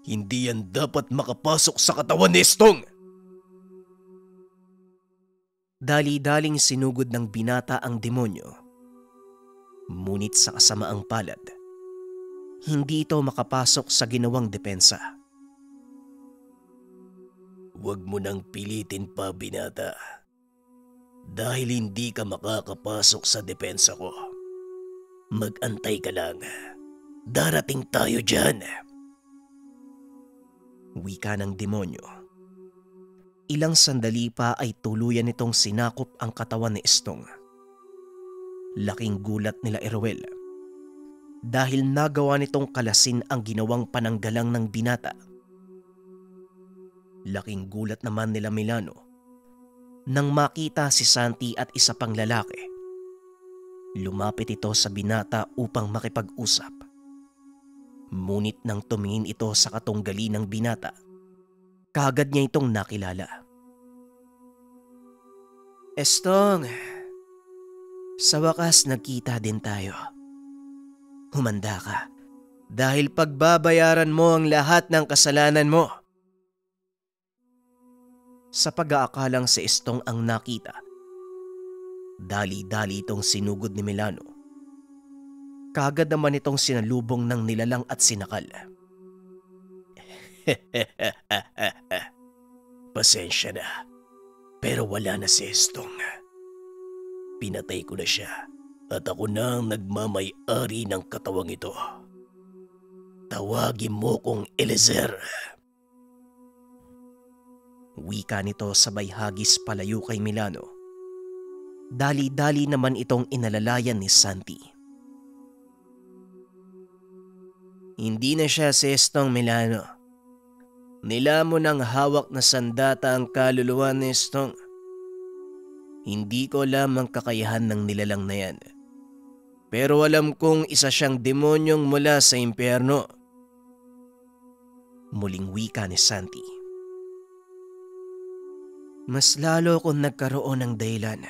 Hindi yan dapat makapasok sa katawan ni Estong. Dali-daling sinugod ng binata ang demonyo. Ngunit sa kasamaang palad, hindi ito makapasok sa ginawang depensa. Huwag mo nang pilitin pa, binata. Dahil hindi ka makakapasok sa depensa ko. Mag-antay ka lang. Darating tayo dyan. Wika ng demonyo. Ilang sandali pa ay tuluyan nitong sinakop ang katawan ni Estong. Laking gulat nila Erwel dahil nagawa nitong kalasin ang ginawang pananggalang ng binata. Laking gulat naman nila Milano nang makita si Santi at isa pang lalaki. Lumapit ito sa binata upang makipag-usap. Ngunit nang tumingin ito sa katunggali ng binata, kaagad niya itong nakilala. Estong, sa wakas nagkita din tayo. Humanda ka dahil pagbabayaran mo ang lahat ng kasalanan mo. Sa pag-aakalang si Estong ang nakita, dali-dali itong sinugod ni Milano. Kaagad naman itong sinalubong ng nilalang at sinakal. Pasensya na, pero wala na si Estong. Pinatay ko na siya at ako na ang nagmamay-ari ng katawang ito. Tawagin mo kong Eliezer. Wika nito sabay hagis palayo kay Milano. Dali-dali naman itong inalalayan ni Santi. Hindi na siya si Estong, Milano. Nilamon ng hawak na sandata ang kaluluwa ni Estong. Hindi ko alam ang kakayahan ng nilalang na yan. Pero alam kong isa siyang demonyong mula sa impyerno. Muling wika ni Santi. Mas lalo kong nagkaroon ng dahilan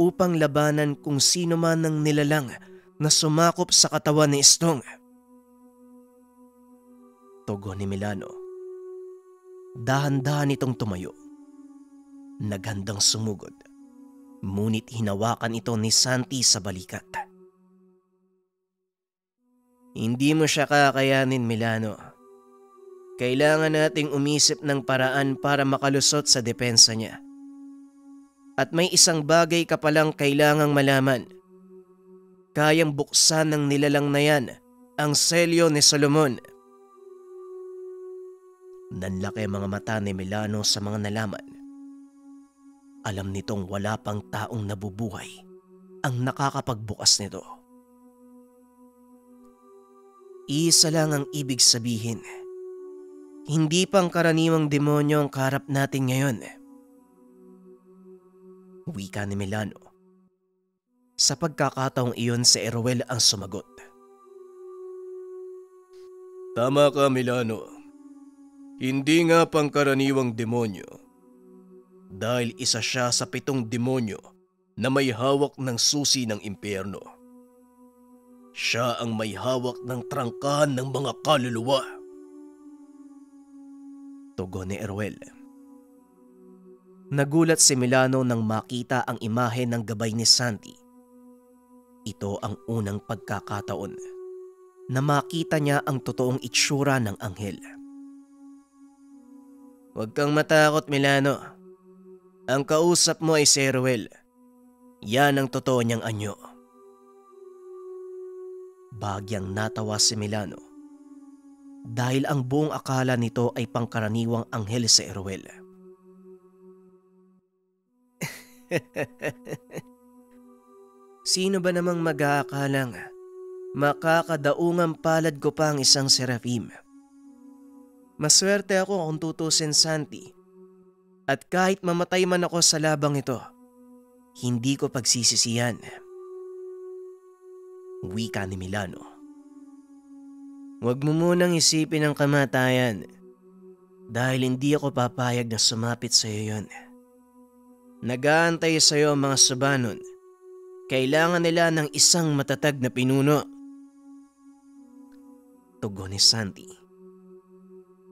upang labanan kung sino man ang nilalang na sumakop sa katawan ni Estong. Tugon ni Milano. Dahan-dahan itong tumayo. Naghandang sumugod. Ngunit hinawakan ito ni Santi sa balikat. Hindi mo siya kakayanin, Milano. Kailangan nating umisip ng paraan para makalusot sa depensa niya. At may isang bagay ka palang kailangang malaman. Kayang buksan ng nilalang na yan ang selyo ni Solomon. Nanlaki ang mga mata ni Milano sa mga nalaman. Alam nitong wala pang taong nabubuhay ang nakakapagbukas nito. Isa lang ang ibig sabihin. Hindi pang karaniwang demonyo ang kaharap natin ngayon. Wika ni Milano. Sa pagkakataong iyon si Eruel ang sumagot. Tama ka, Milano. Hindi nga pangkaraniwang demonyo. Dahil isa siya sa 7 demonyo na may hawak ng susi ng impyerno. Siya ang may hawak ng trangkahan ng mga kaluluwa. Tugon ni Eruel. Nagulat si Milano nang makita ang imahe ng gabay ni Santi. Ito ang unang pagkakataon na makita niya ang totoong itsura ng anghel. Huwag kang matakot, Milano. Ang kausap mo ay si Eruel. Yan ang totoo niyang anyo. Bagyang natawa si Milano dahil ang buong akala nito ay pangkaraniwang anghel si Eruel. Sino ba namang mag-aakalang makakadaungang palad ko pa ang isang serafim? Maswerte ako kung tutusin, Santi. At kahit mamatay man ako sa labang ito, hindi ko pagsisisihan. Wika ni Milano. Huwag mo munang isipin ang kamatayan dahil hindi ako papayag na sumapit sa iyo yon. Nag-aantay sa iyo ang mga subanon. Kailangan nila ng isang matatag na pinuno. Tugon ni Santi.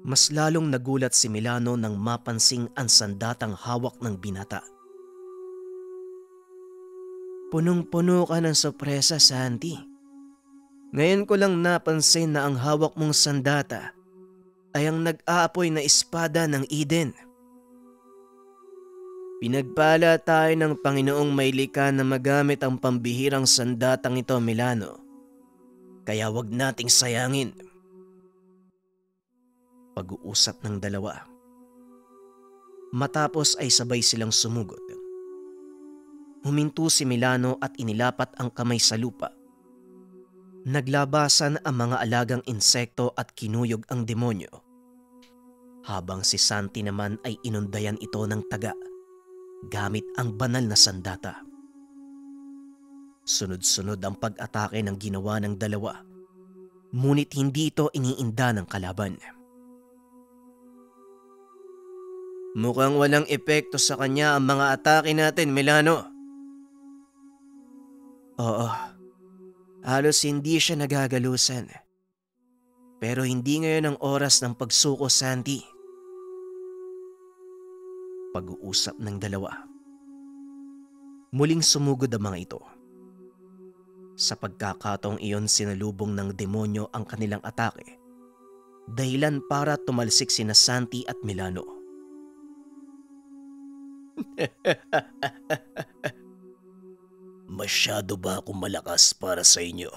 Mas lalong nagulat si Milano nang mapansing ang sandatang hawak ng binata. Punong-puno ka ng sorpresa, Santi. Ngayon ko lang napansin na ang hawak mong sandata ay ang nag-aapoy na espada ng Eden. Pinagpala tayo ng Panginoong may likha na magamit ang pambihirang sandatang ito, Milano. Kaya wag nating sayangin. Pag-uusap ng dalawa. Matapos ay sabay silang sumugod. Huminto si Milano at inilapat ang kamay sa lupa. Naglabasan ang mga alagang insekto at kinuyog ang demonyo. habang si Santi naman ay inundayan ito ng taga gamit ang banal na sandata. Sunod-sunod ang pag-atake ng ginawa ng dalawa, ngunit hindi ito iniinda ng kalaban. Mukhang walang epekto sa kanya ang mga atake natin, Milano. Oo, halos hindi siya nagagalusan. Pero hindi ngayon ang oras ng pagsuko, Santi. Pag-uusap ng dalawa. Muling sumugod ang mga ito. Sa pagkakataong iyon, sinalubong ng demonyo ang kanilang atake, dahilan para tumalsik sina Santi at Milano. Masyado ba akong malakas para sa inyo?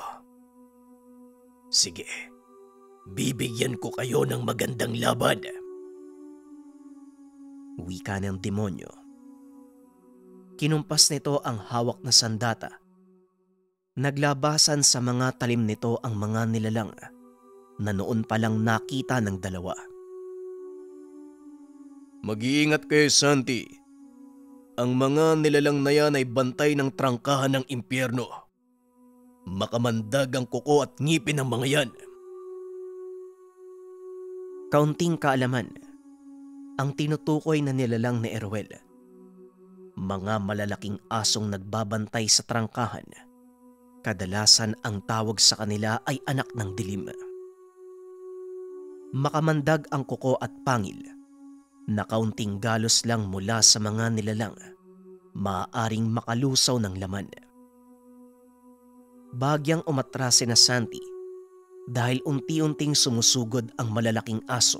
Sige, bibigyan ko kayo ng magandang laban. Wika ng demonyo. Kinumpas nito ang hawak na sandata. Naglabasan sa mga talim nito ang mga nilalang na noon palang nakita ng dalawa. Mag-iingat kayo, Santi. Ang mga nilalang na yan ay bantay ng trangkahan ng impyerno. Makamandag ang kuko at ngipin ng mga yan. Kaunting kaalaman ang tinutukoy na nilalang ni Eruel. Mga malalaking asong nagbabantay sa trangkahan. Kadalasan ang tawag sa kanila ay anak ng dilim. Makamandag ang kuko at pangil na kaunting galos lang mula sa mga nilalang, maaaring makalusaw ng laman. Bagyang umatras sina Santi dahil unti-unting sumusugod ang malalaking aso.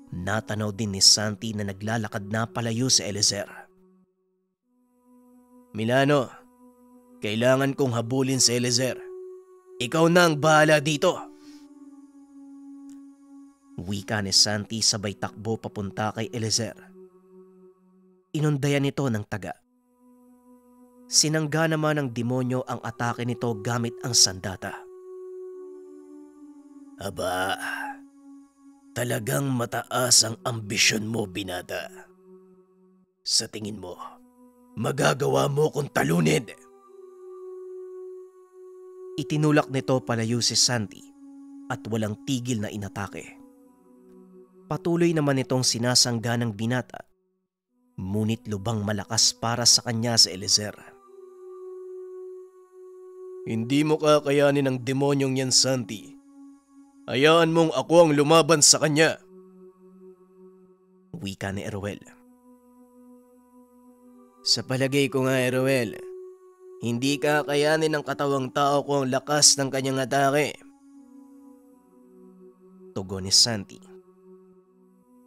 Natanaw din ni Santi na naglalakad na palayo si Eliezer. Milano, kailangan kong habulin si Eliezer. Ikaw na ang bahala dito. Wika ni Santi sabay takbo papunta kay Eliezer. Inundayan nito ng taga. Sinangga naman ng demonyo ang atake nito gamit ang sandata. Aba, talagang mataas ang ambisyon mo, binata. Sa tingin mo, magagawa mo kung talunin? Itinulak nito palayo si Santi at walang tigil na inatake. Patuloy naman itong sinasangga ng binata, ngunit lubang malakas para sa kanya si Eliezer. Hindi mo kakayanin ng demonyong yan, Santi. Hayaan mong ako ang lumaban sa kanya. Wika ni Eruel. Sa palagay ko nga, Eruel, hindi kakayanin ng katawang tao ko ang lakas ng kanyang atake. Tugon ni Santi.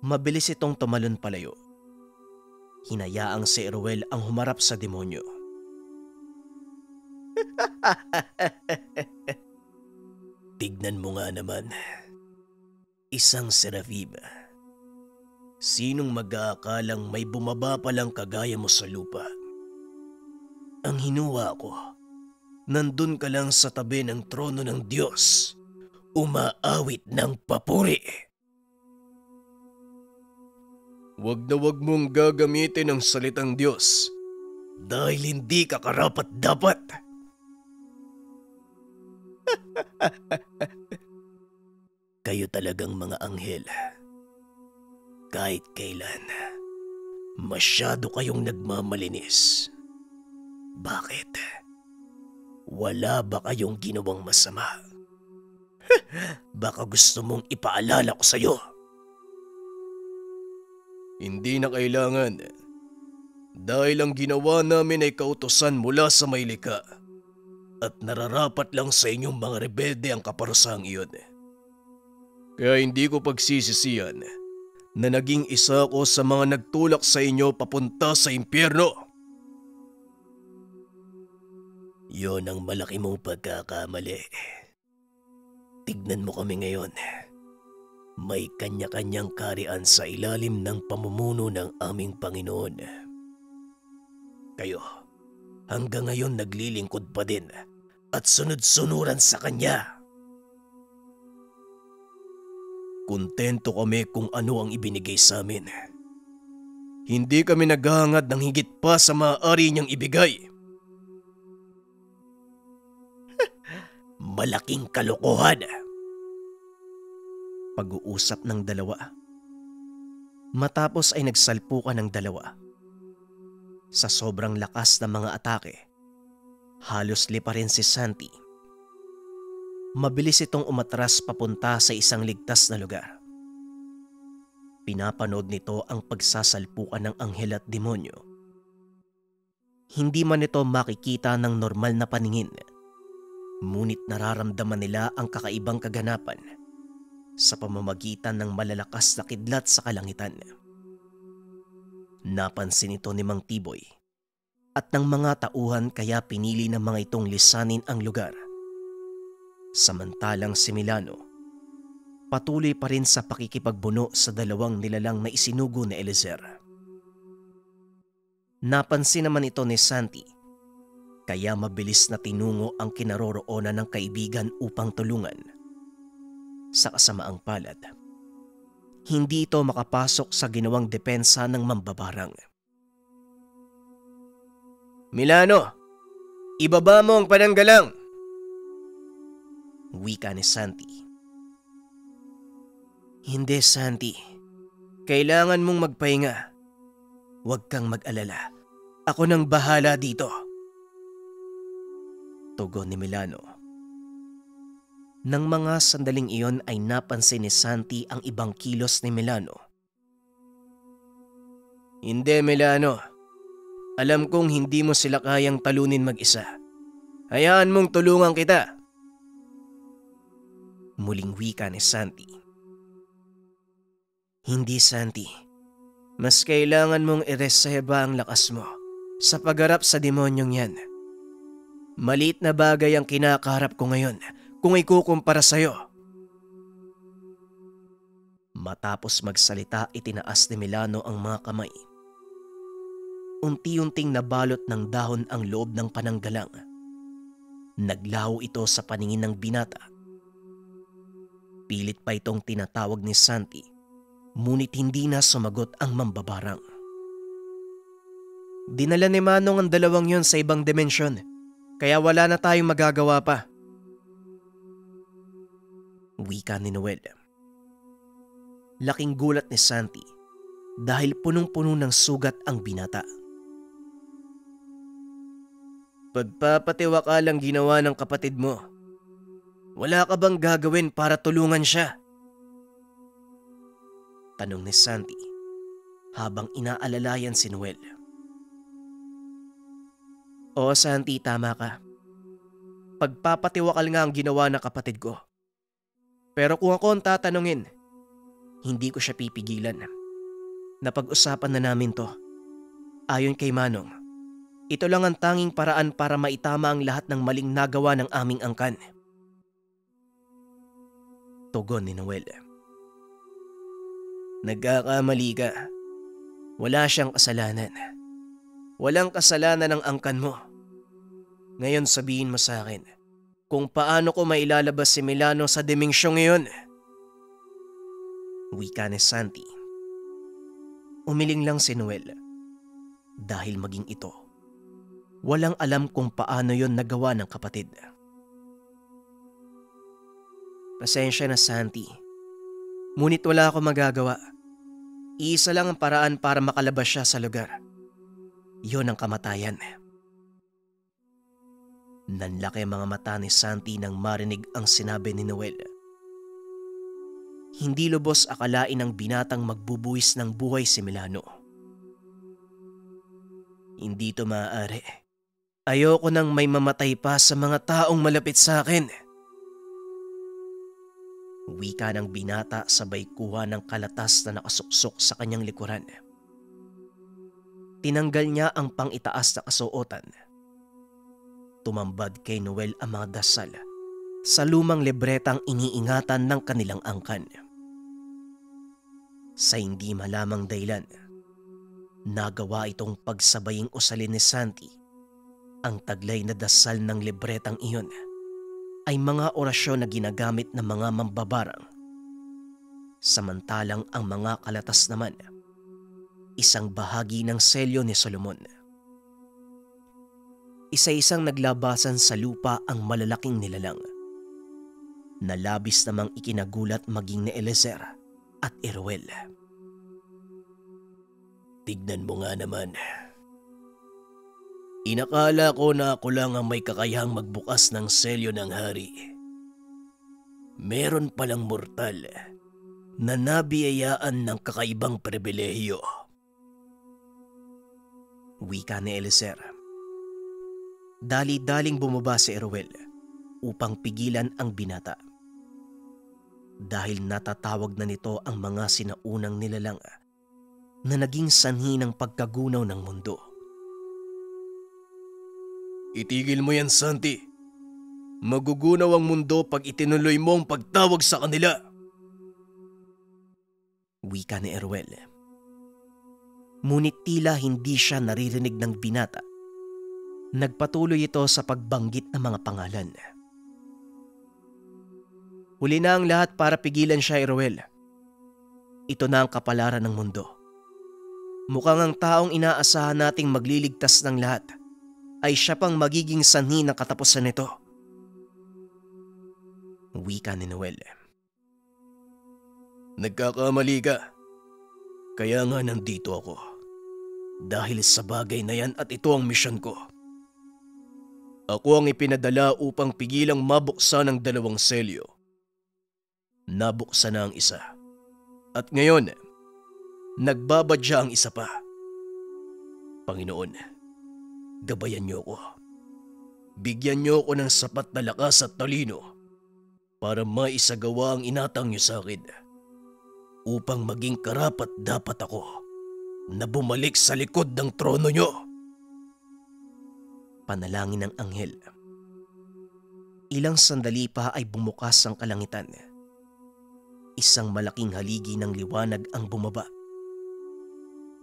Mabilis itong tumalon palayo. Hinayaang si Eruel ang humarap sa demonyo. Tignan mo nga naman. Isang seraphim. Sinong mag-aakalang may bumaba palang kagaya mo sa lupa? Ang hinuwa ko, nandun ka lang sa tabi ng trono ng Diyos, umaawit ng papuri. Wag na wag mong gagamitin ang salitang Diyos dahil hindi ka karapat-dapat. Kayo talagang mga anghel. Kahit kailan, masyado kayong nagmamalinis. Bakit? Wala ba kayong ginawang masama? Baka gusto mong ipaalala ko sa'yo. Hindi na kailangan. Dahil ang ginawa namin ay kautusan mula sa may likha. At nararapat lang sa inyong mga rebelde ang kaparusahang iyon. Kaya hindi ko pagsisisihan na naging isa ako sa mga nagtulak sa inyo papunta sa impyerno. Yon ang malaki mong pagkakamali. Tignan mo kami ngayon. May kanya-kanyang karian sa ilalim ng pamumuno ng aming Panginoon. Kayo, hanggang ngayon naglilingkod pa din at sunod-sunuran sa Kanya. Kontento kami kung ano ang ibinigay sa amin. Hindi kami naghahangad ng higit pa sa maaari niyang ibigay. Malaking kalokohan. Pag-uusap ng dalawa. Matapos ay nagsalpukan ng dalawa. Sa sobrang lakas ng mga atake, halos lipa rin si Santi. Mabilis itong umatras papunta sa isang ligtas na lugar. Pinapanood nito ang pagsasalpukan ng anghel at demonyo. Hindi man ito makikita ng normal na paningin, ngunit nararamdaman nila ang kakaibang kaganapan sa pamamagitan ng malalakas na kidlat sa kalangitan. Napansin ito ni Mang Tiboy at ng mga tauhan kaya pinili ng mga itong lisanin ang lugar. Samantalang si Milano patuloy pa rin sa pakikipagbuno sa dalawang nilalang na isinugo ni Eliezer. Napansin naman ito ni Santi, kaya mabilis na tinungo ang kinaroroonan ng kaibigan upang tulungan. Sa kasamaang palad, hindi ito makapasok sa ginawang depensa ng mambabarang. Milano, ibaba mo ang pananggalang! Wika ni Santi. Hindi, Santi. Kailangan mong magpahinga. Huwag kang mag-alala. Ako nang bahala dito. Tugon ni Milano. Nang mga sandaling iyon ay napansin ni Santi ang ibang kilos ni Milano. Hindi, Milano. Alam kong hindi mo sila kayang talunin mag-isa. Hayaan mong tulungan kita. Muling wika ni Santi. Hindi, Santi. Mas kailangan mong ireseba ang lakas mo sa pagharap sa demonyong yan. Maliit na bagay ang kinakaharap ko ngayon kung ikukumpara sa'yo. Matapos magsalita, itinaas ni Milano ang mga kamay. Unti-unting nabalot ng dahon ang loob ng pananggalang. Naglaho ito sa paningin ng binata. Pilit pa itong tinatawag ni Santi, ngunit hindi na sumagot ang mambabarang. Dinala ni Manong ang dalawang yon sa ibang dimensyon, kaya wala na tayong magagawa pa. Wika ni Noel. Laking gulat ni Santi dahil punong-puno ng sugat ang binata. Pagpapatiwakalang ginawa ng kapatid mo. Wala ka bang gagawin para tulungan siya? Tanong ni Santi habang inaalalayan si Noel. Oo, Santi, tama ka. Pagpapatiwakal nga ang ginawa ng kapatid ko. Pero kung ako ang tatanungin, hindi ko siya pipigilan. Napag-usapan na namin to. Ayon kay Manong, ito lang ang tanging paraan para maitama ang lahat ng maling nagawa ng aming angkan. Tugon ni Noel. Nagkakamali ka. Wala siyang kasalanan. Walang kasalanan ng angkan mo. Ngayon sabihin mo sa akin kung paano ko mailalabas si Milano sa dimensyong iyon. Wika ni Santi. Umiling lang si Noel dahil maging ito, walang alam kung paano yon nagawa ng kapatid. Pasensya na, Santi. Ngunit wala akong magagawa. Iisa lang ang paraan para makalabas siya sa lugar. Yun ang kamatayan. Nanlaki mga mata ni Santi nang marinig ang sinabi ni Noel. Hindi lubos akalain ng binatang magbubuwis ng buhay si Milano. Hindi to maaari. Ayoko nang may mamatay pa sa mga taong malapit sa akin. Wika ng binata sabay kuha ng kalatas na nakasuksok sa kanyang likuran. Tinanggal niya ang pang-itaas na kasuotan. Tumambad kay Noel ang mga dasal sa lumang libretang iniingatan ng kanilang angkan. Sa hindi malamang dahilan, nagawa itong pagsabaying usalin ni Santi. Ang taglay na dasal ng libretang iyon ay mga orasyon na ginagamit ng mga mambabarang Samantalang ang mga kalatas naman, isang bahagi ng selyo ni Solomon. Isa-isang naglabasan sa lupa ang malalaking nilalang na labis namang ikinagulat maging ni Eliezer at Eruel. Tignan mo nga naman. Inakala ko na ako lang ang may kakayahang magbukas ng selyo ng hari. Meron palang mortal na nabiyayaan ng kakaibang pribilehiyo. Wika ni Eliezer. Dali-daling bumaba si Eruel upang pigilan ang binata. Dahil natatawag na nito ang mga sinaunang nilalang na naging sanhi ng pagkagunaw ng mundo. Itigil mo yan, Santi. Magugunaw ang mundo pag itinuloy mo ang pagtawag sa kanila. Wika ni Eruel. Ngunit tila hindi siya naririnig ng binata. Nagpatuloy ito sa pagbanggit ng mga pangalan. Huli na ang lahat para pigilan siya, Eruel. Ito na ang kapalaran ng mundo. Mukhang ang taong inaasahan nating magliligtas ng lahat ay siya pang magiging sanhi ng katapusan nito. Wika ni Noel. Nagkakamali ka. Kaya nga nandito ako. Dahil sa bagay na yan at ito ang misyon ko. Ako ang ipinadala upang pigilang mabuksan ang dalawang selyo. Nabuksan na ang isa. At ngayon, nagbabadya ang isa pa. Panginoon, gabayan niyo ako. Bigyan niyo ako ng sapat na lakas at talino para maisagawa ang inatang niyo sa akin upang maging karapat dapat ako na bumalik sa likod ng trono niyo. Panalangin ng anghel. Ilang sandali pa ay bumukas ang kalangitan. Isang malaking haligi ng liwanag ang bumaba.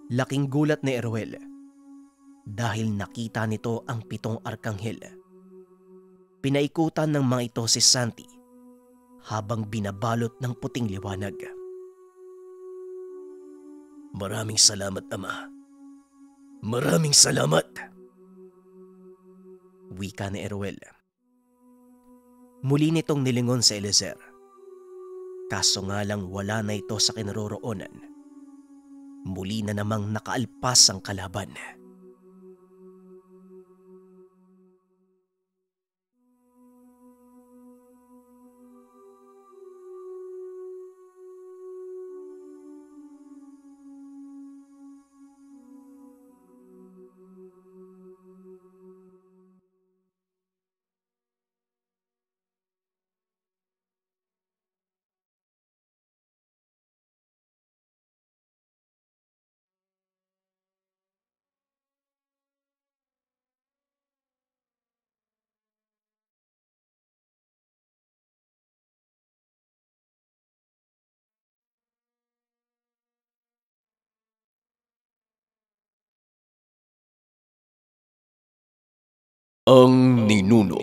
Laking gulat ni Eruel dahil nakita nito ang 7 arkanghel. Pinaikutan ng mga ito si Santi habang binabalot ng puting liwanag. Maraming salamat, Ama. Maraming salamat. Wika ni Eruel. Muli nitong nilingon sa Eliezer. Kaso nga lang wala na ito sa kinaroroonan. Muli na namang nakaalpas ang kalaban. Ang Ninuno.